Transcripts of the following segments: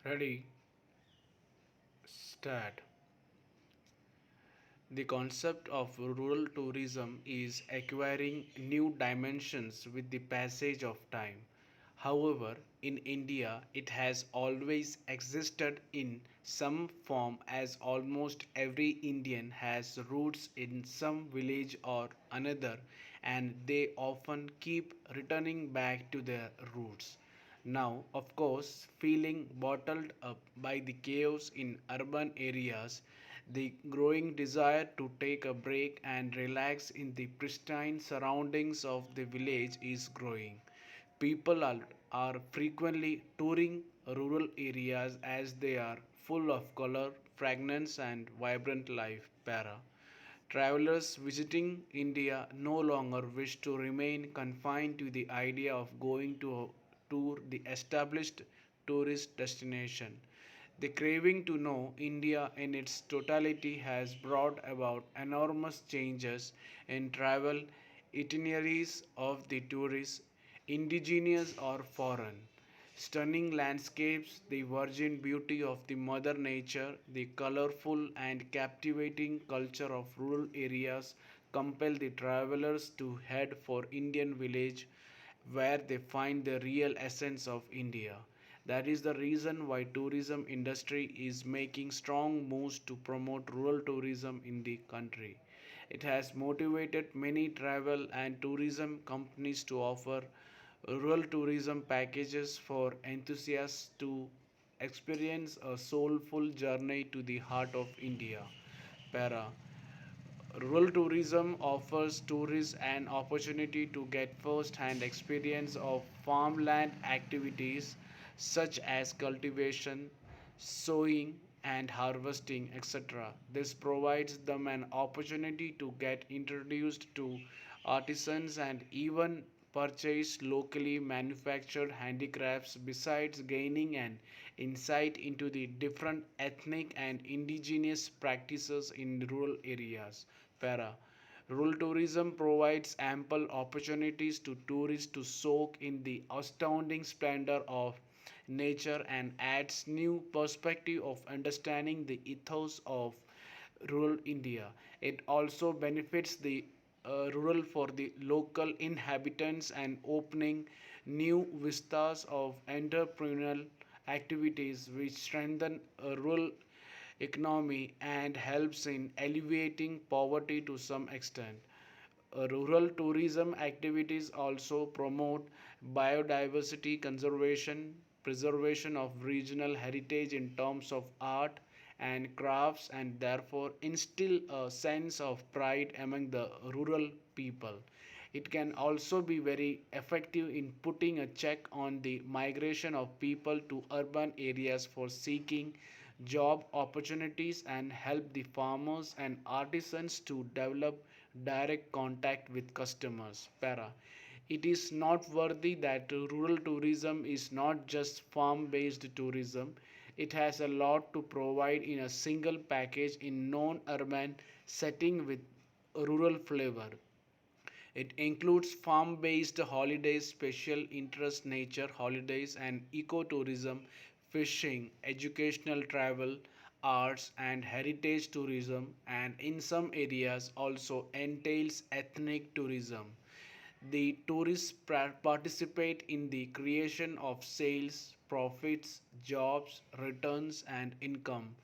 Ready, start. The concept of rural tourism is acquiring new dimensions with the passage of time. However, in India, it has always existed in some form as almost every Indian has roots in some village or another, and they often keep returning back to their roots. Now, of course, feeling bottled up by the chaos in urban areas, the growing desire to take a break and relax in the pristine surroundings of the village is growing. People are frequently touring rural areas as they are full of color, fragrance, and vibrant life. Travelers visiting India no longer wish to remain confined to the idea of going to tour the established tourist destination. The craving to know India in its totality has brought about enormous changes in travel itineraries of the tourists, indigenous or foreign. Stunning landscapes, the virgin beauty of the mother nature, the colorful and captivating culture of rural areas compel the travelers to head for Indian village where they find the real essence of India. That is the reason why tourism industry is making strong moves to promote rural tourism in the country. It has motivated many travel and tourism companies to offer rural tourism packages for enthusiasts to experience a soulful journey to the heart of India. Para. Rural tourism offers tourists an opportunity to get first hand experience of farmland activities such as cultivation, sowing, and harvesting, etc. This provides them an opportunity to get introduced to artisans and even purchase locally manufactured handicrafts besides gaining an insight into the different ethnic and indigenous practices in rural areas. Para. Rural tourism provides ample opportunities to tourists to soak in the astounding splendor of nature and adds new perspective of understanding the ethos of rural India. It also benefits the rural for the local inhabitants and opening new vistas of entrepreneurial activities which strengthen a rural economy and helps in alleviating poverty to some extent. Rural tourism activities also promote biodiversity conservation, preservation of regional heritage in terms of art and crafts, and therefore instill a sense of pride among the rural people. It can also be very effective in putting a check on the migration of people to urban areas for seeking job opportunities and help the farmers and artisans to develop direct contact with customers. Para. It is noteworthy that rural tourism is not just farm based tourism, it has a lot to provide in a single package in non urban setting with rural flavor. It includes farm based holidays, special interest nature holidays, and ecotourism, fishing, educational travel, arts, and heritage tourism, and in some areas also entails ethnic tourism. The tourists participate in the creation of sales, profits, jobs, returns, and income.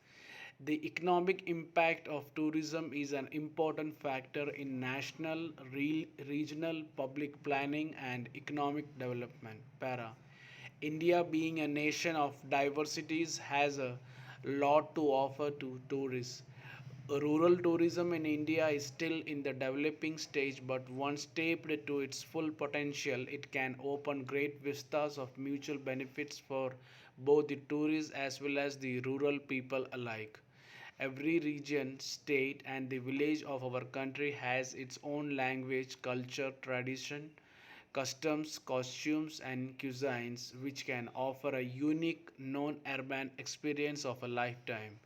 The economic impact of tourism is an important factor in national, regional public planning and economic development. Para. India, being a nation of diversities, has a lot to offer to tourists. Rural tourism in India is still in the developing stage, but once tapped to its full potential, it can open great vistas of mutual benefits for both the tourists as well as the rural people alike. Every region, state, and the village of our country has its own language, culture, tradition, customs, costumes, and cuisines, which can offer a unique non urban experience of a lifetime.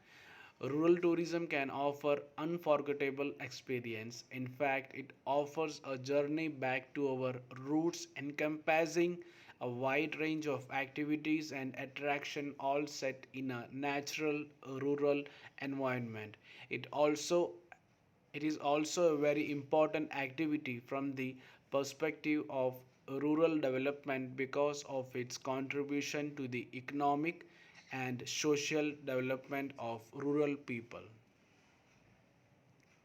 Rural tourism can offer unforgettable experience. In fact, it offers a journey back to our roots encompassing a wide range of activities and attraction all set in a natural rural environment. It is also a very important activity from the perspective of rural development because of its contribution to the economic and social development of rural people.